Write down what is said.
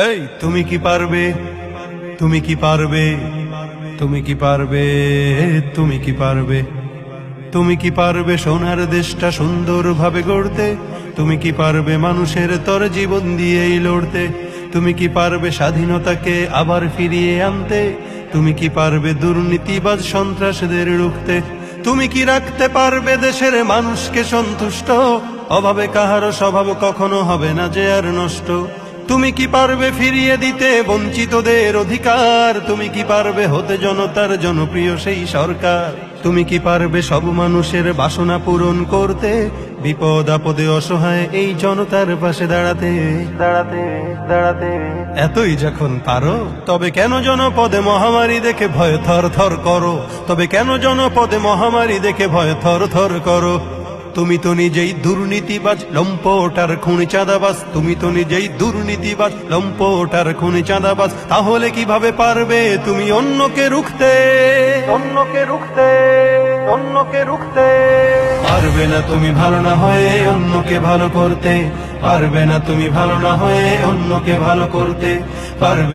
এই তুমি কি পারবে, তুমি কি পারবে, তুমি কি পারবে, তুমি কি পারবে, তুমি কি পারবে সোনার দেশটা সুন্দরভাবে গড়তে? তুমি কি পারবে মানুষের তর জীবন দিয়েই লড়তে? তুমি কি পারবে স্বাধীনতাকে আবার ফিরিয়ে আনতে? তুমি কি পারবে দুর্নীতিবাজ সন্ত্রাসীদের রুখতে? তুমি কি রাখতে পারবে দেশের মানুষকে সন্তুষ্ট? অভাবে কাহারও স্বভাব কখনো হবে না যে আর নষ্ট। তুমি কি পারবে ফিরিয়ে দিতে বঞ্চিতদের অধিকার? তুমি কি পারবে হতে জনতার জনপ্রিয় সেই সরকার? তুমি কি পারবে সব মানুষের বাসনা পূরণ করতে? বিপদ আপদে অসহায় এই জনতার পাশে দাঁড়াতে দাঁড়াতে দাঁড়াতে এতই যখন পারো, তবে কেন জনপদে মহামারী দেখে ভয় থর থর করো? তবে কেন জনপদে মহামারী দেখে ভয় থর থর করো? তুমি তো নিজেই দুর্নীতিবাজ, লম্পট আর খুনি চাঁদাবাজ। তুমি তো নিজেই দুর্নীতিবাজ, লম্পট আর খুনি চাঁদাবাজ। তাহলে কিভাবে পারবে তুমি অন্যকে রুখতে? অন্যকে রুখতে, অন্যকে রুখতে পারবে না তুমি ভালো না হয়ে অন্যকে ভালো করতে। পারবে না তুমি ভালো না হয়ে অন্যকে ভালো করতে। পারবে